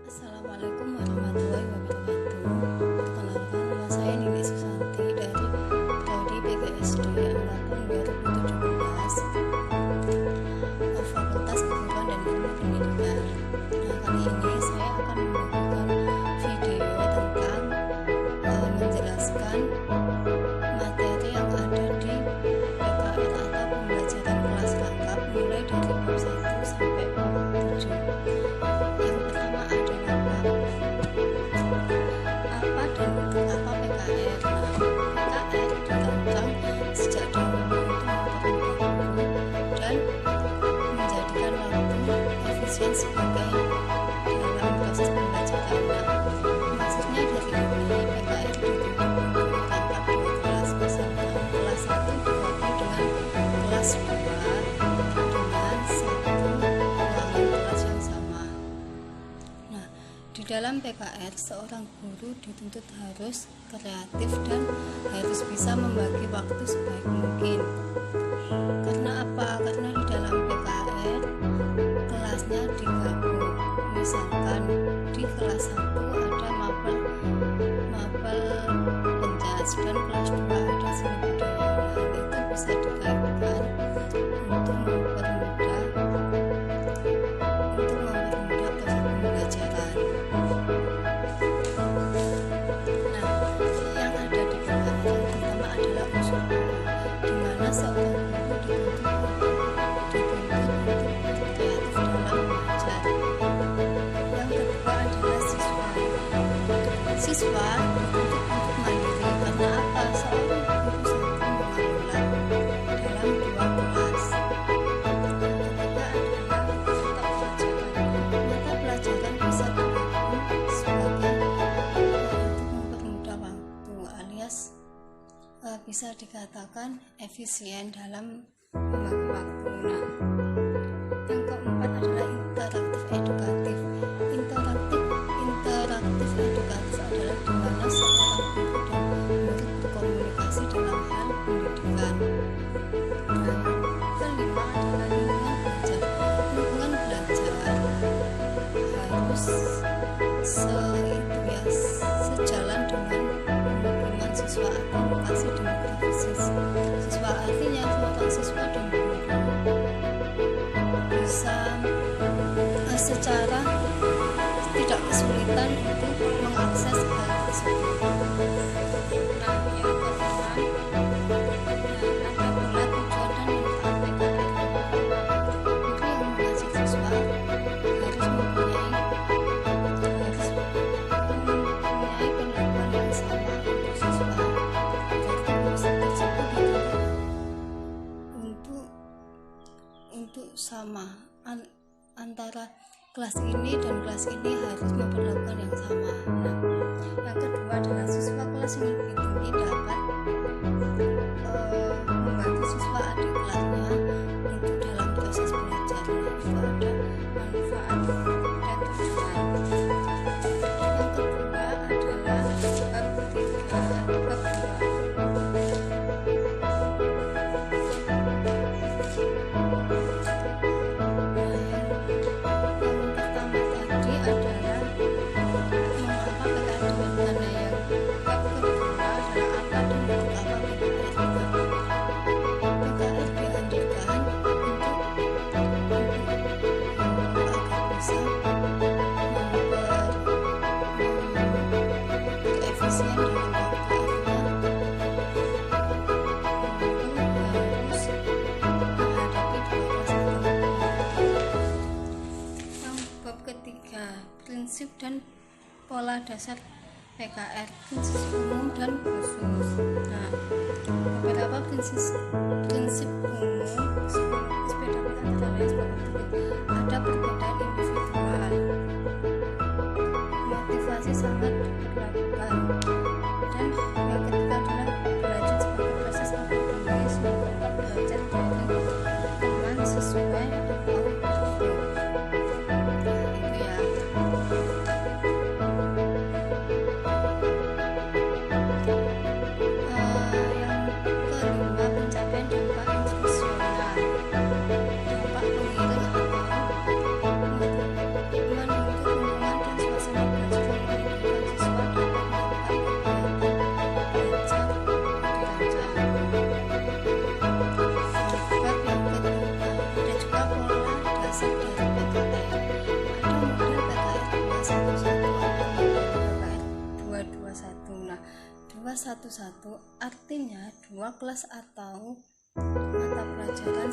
Assalamualaikum warahmatullahi wabarakatuh. Perkenalkan, nama saya Nini Susanti dari Prodi PGSD angkatan 2017, Fakultas Keguruan dan Ilmu Pendidikan. Kali ini saya akan membagikan video tentang menjelaskan materi yang ada di PKR atau pembelajaran kelas kakap mulai dari bab 1 sampai bab 7. Yang pertama adalah apa dan untuk apa PKR. PKR dirancang sejak dahulu untuk mempermudah guru dan menjadikan waktu efisien sebagai dalam proses pembelajaran. Maksudnya dari ini PKR ditujukan untuk menangkap dua kelas, misalkan kelas 1 dibagi dengan kelas 2 dengan satu ulangan kelas yang sama. Nah, di dalam PKR seorang guru dituntut harus kreatif dan harus bisa membagi waktu sebaik mungkin. Karena apa? Karena di dalam PKR kelasnya digabung. Misalkan di kelas 1 ada mapel penjas dan kelas 2 ada seni budaya. Itu bisa dikaitkan untuk mempermudah proses pembelajaran. Nah, yang ada di PKR yang pertama adalah unsur guru, di mana seorang guru dituntut untuk kreatif dalam mengajar. Yang kedua adalah siswa. Siswa dituntut untuk mandiri. Karena apa? Seorang guru satu mengelola dalam dua kelas. Yang ketiga adalah mata pelajaran. Mata pelajaran bisa digabung sebagai untuk mempermudah waktu, alias bisa dikatakan efisien dalam membagi waktu. Nah, yang keempat adalah interaktif edukatif. Interaktif edukatif adalah di mana seorang guru dan murid berkomunikasi dalam hal pendidikan. Nah, yang kelima adalah lingkungan belajar. Lingkungan belajar harus sejalan dengan pemukiman siswa atau lokasi demografis siswa. Artinya seorang siswa dan guru bisa secara tidak kesulitan untuk mengakses hal tersebut. Nah, yang kelima adalah tujuan dan manfaat PKR. Guru yang mengajar siswa harus mempunyai perlakuan yang sama untuk siswa agar proses tersebut untuk sama antara kelas ini dan kelas ini harus memperlakukan yang sama. Nah, yang kedua adalah siswa kelas yang lebih tinggi dapat membantu siswa adik kelasnya untuk dalam proses belajar. Nah, itu ada manfaat dan tujuan. Yang kedua adalah bab 3, bab 2. Prinsip dan pola dasar PKR, prinsip umum dan khusus. Nah, beberapa prinsip umum psikologi pedagogik antara lain sebagai berikut. Ada perbedaan individual, motivasi sangat diperlukan, dan yang ketiga adalah belajar sebagai proses akademis, belajar dari teman sesuai atau 211 PKR 221. Nah, 211 artinya 2 kelas atau mata pelajaran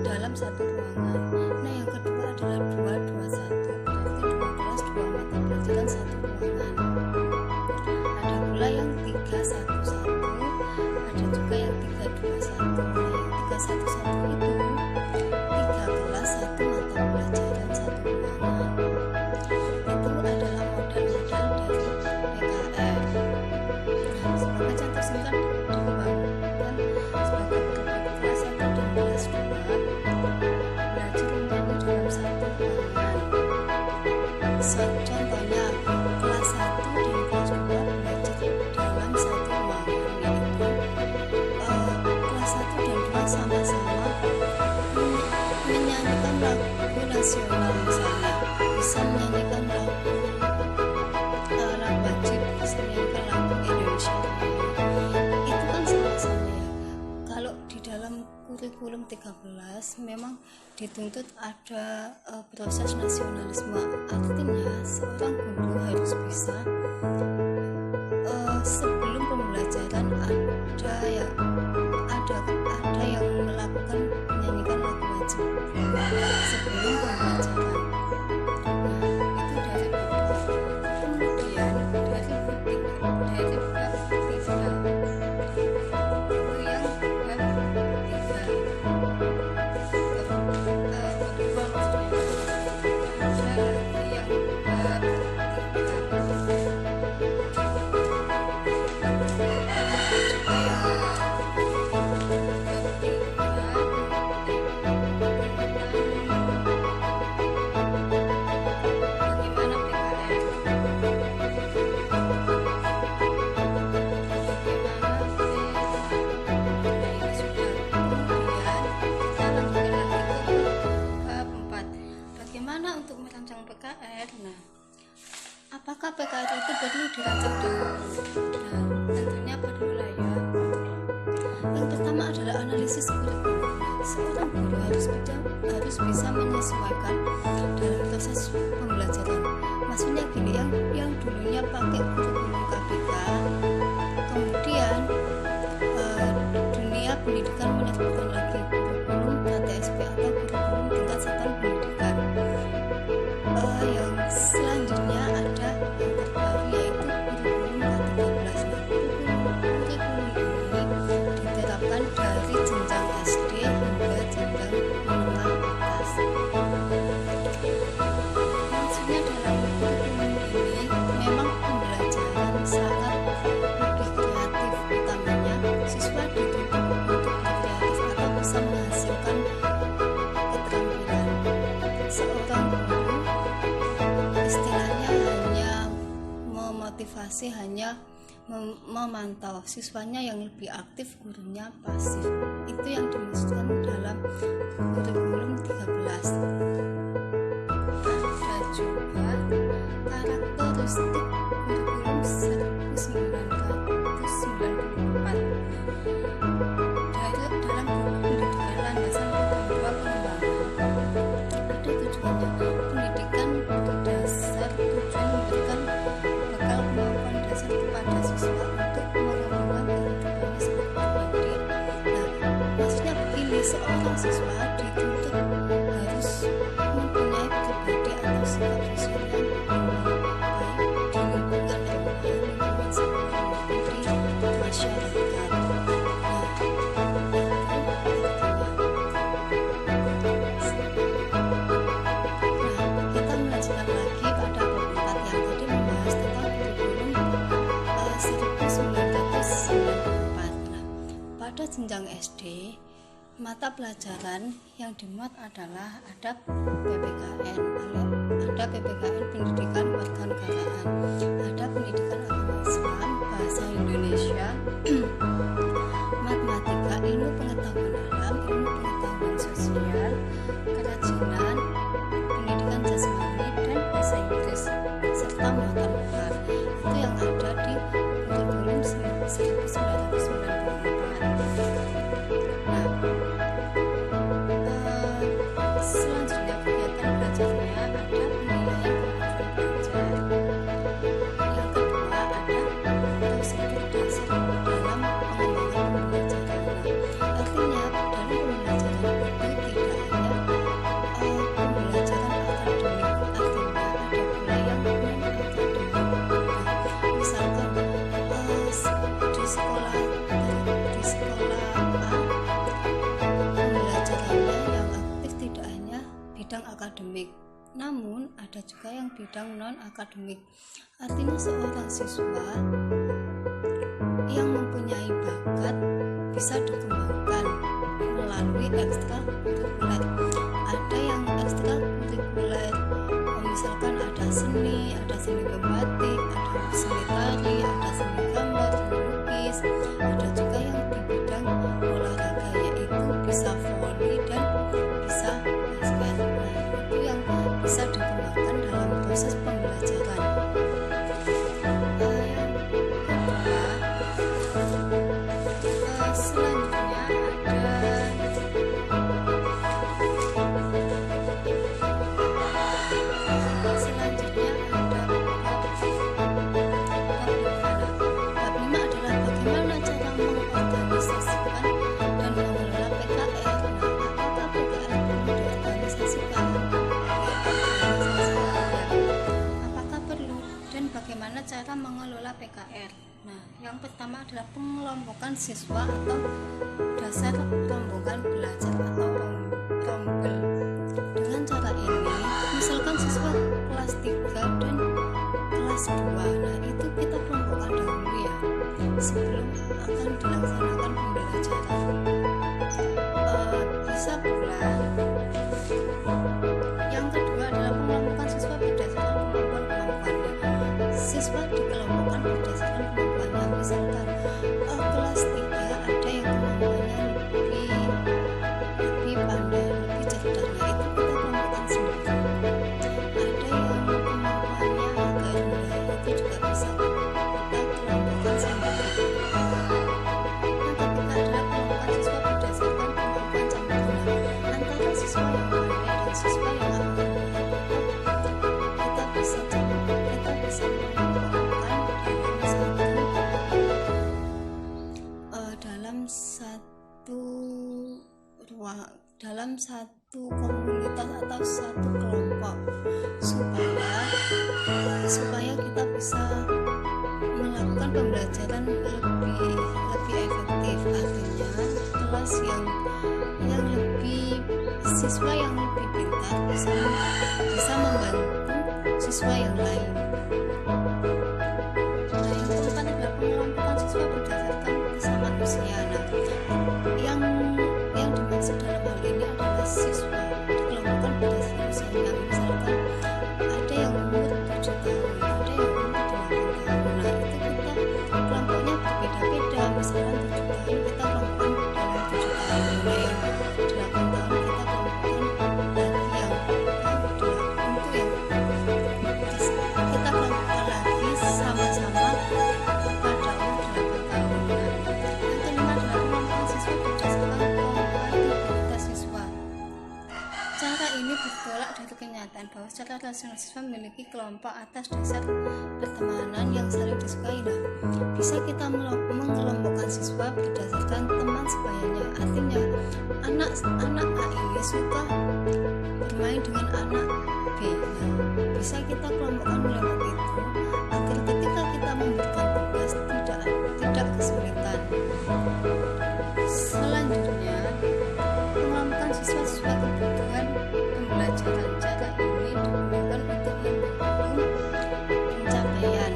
dalam satu ruangan. Nah, yang kedua adalah 221, berarti 2 kelas 2 mata pelajaran satu ruangan. Ada pula yang 311, ada juga yang 321. Nah, yang 311 itu 3 kelas 1 mata pelajaran satu ruangan. Itu adalah model-model dari PKR. Nah, sebagai contoh singkat dikembangkan sebagai berbagai kelas 1 dan kelas 2 belajar menyanyi dalam satu ruangan. Contohnya kelas 1 dan kelas 2 belajar dalam satu ruangan, yaitu kelas 1 dan 2 sama-sama menyanyikan lagu nasional, misalnya bisa menyanyikan lagu wajib, bisa menyanyikan lagu Indonesia Raya. Itu kan sama-sama ya. Kalau di dalam kurikulum 13 memang dituntut ada proses nasionalisme, artinya seorang guru harus bisa sebelum pembelajaran ada yang melakukan menyanyikan lagu wajib sebelum pembelajaran. Nah, itu dari kemudian dari bab 3 yang bab 3 untuk merancang PKR. Nah, apakah PKR itu perlu dirancang dulu? Nah, tentunya perlu lah ya. Yang pertama adalah analisis kurikulum. Seorang guru harus bisa menyesuaikan dalam proses pembelajaran. Maksudnya gini, yang dulunya pakai kurikulum KBK, kemudian dunia pendidikan menerbitkan lagi kurikulum KTSP atau kurikulum tingkat satuan pendidikan. Yang selanjutnya ada yang terbaru, yaitu kurikulum K13. Kurikulum ini diterapkan dari jenjang SD hingga jenjang menengah atas. Maksudnya dalam kurikulum ini memang pembelajaran sangat lebih kreatif, utamanya siswa dituntut untuk berkreatif atau bisa menghasilkan keterampilan. Seorang guru istilahnya hanya memotivasi, hanya memantau, siswanya yang lebih aktif, gurunya pasif. Itu yang dimaksudkan dalam kurikulum 13. Ada juga karakteristik kurikulum 1994 dalam kurikulum pendidikan landasan program 2 pengembangan. Ada tujuannya, pendidikan berdasar tujuan memberikan bekal kemampuan dasar kepada siswa untuk mengembangkan kehidupannya sebagai pribadi. Nah, maksudnya begini, seorang siswa dituntut harus mempunyai pribadi atau sikap sosial yang baik di lingkungan rumah, lingkungan sekolah maupun di masyarakat. Pada jenjang SD, mata pelajaran yang dimuat adalah ada PPKN, ada PPKN pendidikan warganegaraan, ada pendidikan agama Islam, bahasa Indonesia, matematika, ilmu pengetahuan alam, ilmu pengetahuan sosial, kerajinan, pendidikan jasmani, dan bahasa Inggris, serta muatan luar. Itu yang ada di kurikulum 1994. Selanjutnya kegiatan belajarnya ada penilaian kemampuan belajar. bidang non-akademik. Artinya seorang siswa yang mempunyai bakat bisa dikembangkan melalui ekstrakurikuler. Ada yang ekstrakurikuler, misalkan ada seni batik, ada seni tari, ada seni gambar, seni lukis. Ada juga yang di bidang olahraga, yaitu bisa voli dan bisa basket. Nah, itu yang bisa dikembangkan dalam proses pembelajaran. Selanjutnya ada bab 5 adalah bagaimana cara mengorganisasikan dan mengelola PKR. Apakah PKR perlu diorganisasikan? Apakah perlu dan bagaimana cara mengelola PKR? Nah, yang pertama adalah pengelompokan siswa atau dasar rombongan belajar atau rombel. Dengan cara ini, misalkan siswa kelas 3 dan kelas 2, nah itu kita kelompokkan dahulu ya, sebelum akan dilaksanakan pembelajaran. Bisa pula yang kedua adalah pengelompokan siswa berdasarkan kemampuan kemampuannya. Siswa dikelompokkan berdasarkan kemampuannya. Misalkan kelas 3 ada yang kemampuannya lebih pandai, lebih cerdas, nah itu kita kelompokkan sendiri. Ada yang kemampuannya agak rendah, itu juga bisa kita kelompokkan sendiri. Yang ketiga adalah pengelompokan siswa berdasarkan kemampuan campuran antara siswa yang pandai dan siswa yang agak rendah. Kita bisa dalam satu komunitas atau satu kelompok supaya kita bisa melakukan pembelajaran lebih efektif. Artinya kelas yang lebih siswa yang lebih pintar bisa membantu siswa yang lain. Nah, yang keempat adalah pengelompokan siswa berdasarkan kesamaan usia. Nah, yang dimaksud dalam hal ini adalah siswa dikelompokkan berdasarkan usianya. Misalkan ada yang umur 7 tahun, ada yang umur 8 tahun. Nah, itu kita kelompoknya berbeda-beda. Misalkan 7 tahun kita kelompokkan dalam 7 tahun. Nah, yang 8 tahun kita kelompokkan lagi yang kita kelompokkan lagi sama-sama pada umur 8 tahun. Nah, yang kelima adalah pengelompokan siswa berdasarkan kompatibilitas siswa. Cara ini bertolak dari kenyataan bahwa secara rasional siswa memiliki kelompok atas dasar pertemanan yang saling disukai. Nah, bisa kita mengelompokkan siswa berdasarkan teman sebayanya. Artinya anak A ini suka bermain dengan anak B. Nah, bisa kita kelompokkan lewat itu agar ketika kita memberikan tugas tidak kesulitan. Selanjutnya, mengelompokkan siswa-siswa kebutuhan pembelajaran. Cara ini digunakan untuk mendukung pencapaian.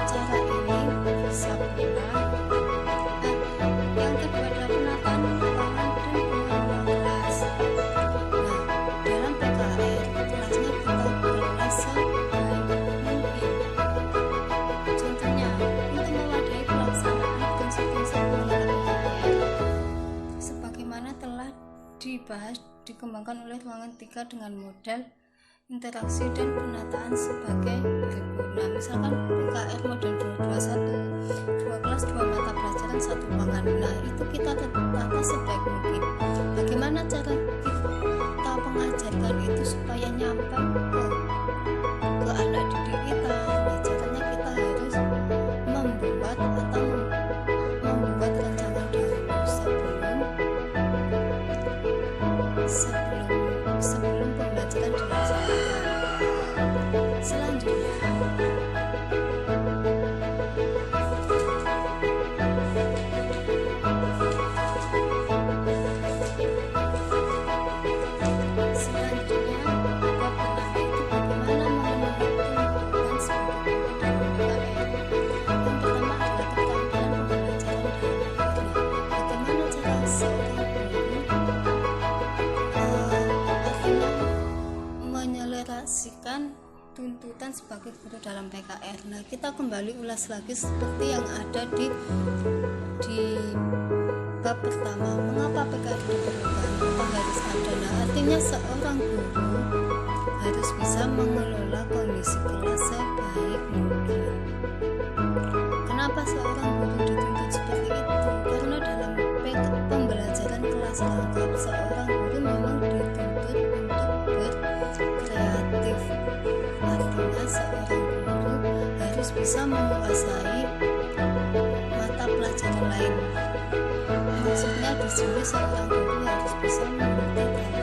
Cara ini bisa pula. Yang kedua adalah penataan ruangan dan pengelolaan kelas. Nah, dalam PKR kelasnya kita kelola sebaik mungkin. Contohnya, untuk mewadahi pelaksanaan konsep-konsep pengelola PKR sebagaimana telah dibahas dikembangkan oleh ruangan 3 dengan model interaksi dan penataan sebagai berikut. Nah, misalkan PKR model 221, 2 kelas 2 mata pelajaran 1 ruangan. Nah, itu kita tata sebaik mungkin. Bagaimana cara kita mengajarkan itu supaya nyampe ke anak didik kita? Nah, caranya kita harus membuat rancangan dahulu sebelum pembelajaran dilaksanakan. Selanjutnya, tuntutan sebagai guru dalam PKR. Nah, kita kembali ulas lagi seperti yang ada di bab pertama. Mengapa PKR diperlukan? Apa harus ada? Nah, artinya seorang guru harus bisa mengelola kondisi kelas sebaik mungkin. Kenapa seorang guru dituntut seperti itu? Karena dalam pembelajaran kelas lengkap, seorang guru memang dituntut untuk berkreatif. Artinya seorang guru harus bisa menguasai mata pelajaran lain. Maksudnya di sini seorang guru harus bisa mengerti teori.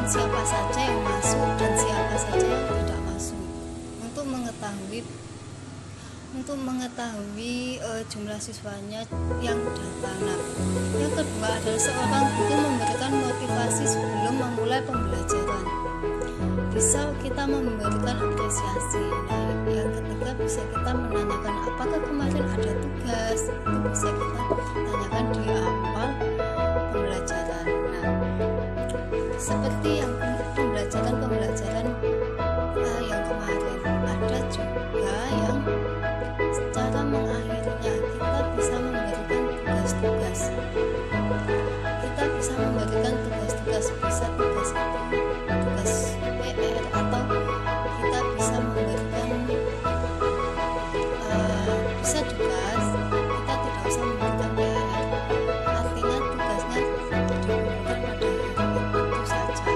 Siapa saja yang masuk dan siapa saja yang tidak masuk untuk mengetahui jumlah siswanya yang datang. Nah, yang kedua adalah seorang guru memberikan motivasi sebelum memulai pembelajaran. Bisa kita memberikan apresiasi. Nah, yang ketiga bisa kita menanyakan apakah kemarin ada tugas. Itu bisa kita tanyakan di awal pembelajaran. Nah, seperti yang pembelajaran yang kemarin, ada juga yang secara mengakhirinya kita bisa memberikan tugas-tugas. Bisa tugas itu tugas PR, atau kita bisa memberikan bisa tugas kita tidak usah memberikan PR, artinya tugasnya diberikan pada itu saja.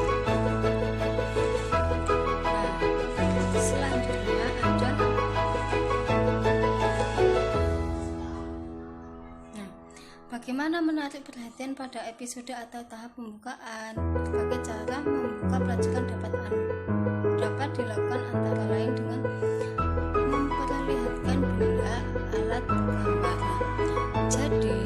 Nah, selanjutnya ada bagaimana menarik perhatian pada episode atau tahap pembukaan. Berbagai cara membuka pelajaran dapat dilakukan, antara lain dengan memperlihatkan benda alat gambar. Jadi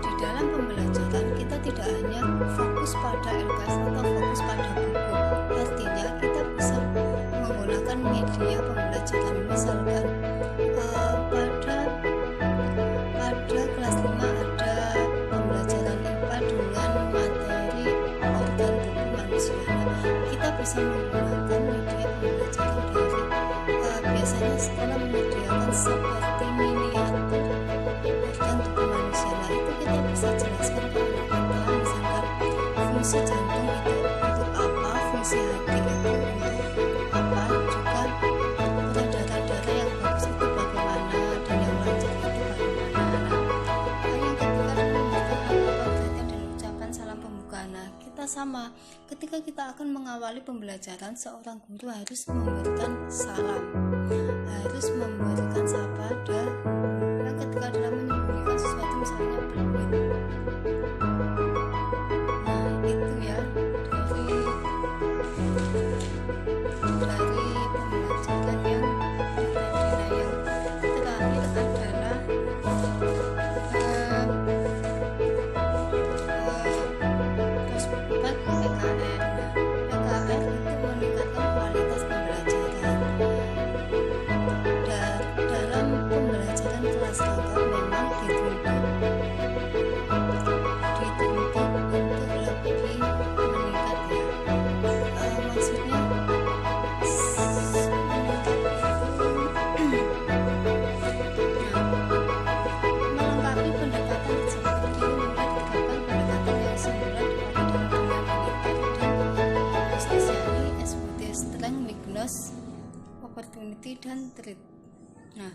di dalam pembelajaran kita tidak hanya fokus pada LKS atau fokus pada buku. Artinya kita bisa menggunakan media pembelajaran, misalkan pada kelas 5 ada pembelajaran IPA dengan materi organ tubuh manusia. Kita bisa menggunakan media pembelajaran dari biasanya sekolah menyediakan seperti miniatur organ tubuh manusia. Nah, itu kita bisa jelaskan ke anak-anak, misalkan fungsi jantung itu untuk apa, fungsi hati itu untuk apa, juga peredaran darah yang bagus itu bagaimana, dan yang lancar itu bagaimana. Yang ketiga adalah memberikan perhatian dan ucapan salam pembuka. Nah, kita sama, ketika kita akan mengawali pembelajaran, seorang guru harus memberikan salam, harus memberikan sabada. Yang ketiga adalah menyembunyikan sesuatu, misalnya bermin. Nah, itu ya dari pembelajaran yang tadi. Nah, yang terakhir adalah prospek PKR. PKR itu meningkatkan kualitas pembelajaran. Dalam pembelajaran kelas lengkap memang dituntut untuk lebih meningkat ya. Maksudnya melengkapi pendekatan tersebut mulai diterapkan pendekatan yang semula dipakai dalam dunia militer dan justisiani SWT, strength, weakness, opportunity, dan threat. Nah,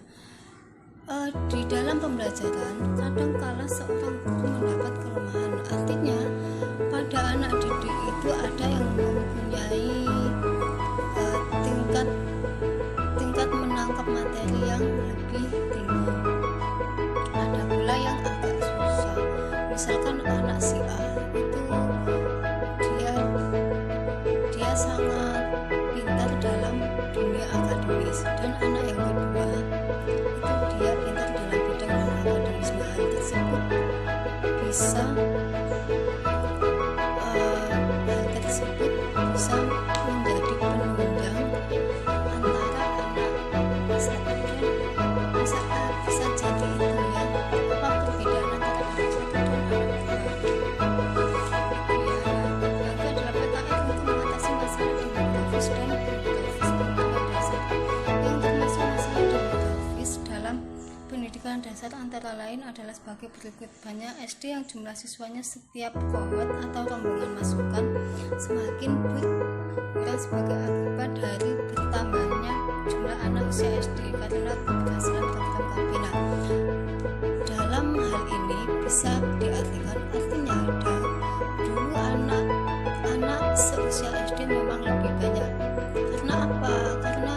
di dalam pembelajaran kadangkala seorang guru mendapat kelemahan. Artinya pada anak didik itu ada yang mempunyai tingkat menangkap materi yang lebih tinggi, ada pula yang agak susah. Misalkan anak si A itu dia sangat pintar dalam dunia akademis, dan anak yang kedua itu dia pintar dalam bidang non akademis. Nah, hal tersebut bisa antara lain adalah sebagai berikut. Banyak SD yang jumlah siswanya setiap kohort atau rombongan masukan semakin berkurang sebagai akibat dari bertambahnya jumlah anak usia SD karena keberhasilan program Kabina. Dalam hal ini bisa diartikan artinya dulu anak seusia SD memang lebih banyak. Karena apa? Karena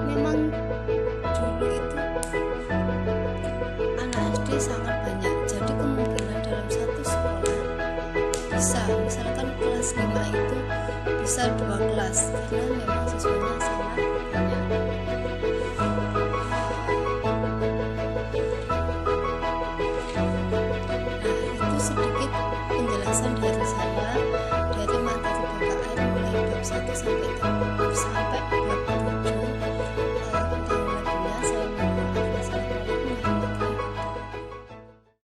memang dulu itu anak SD sangat banyak, jadi kemungkinan dalam satu sekolah bisa, misalkan kelas 5 itu bisa 2 kelas, karena memang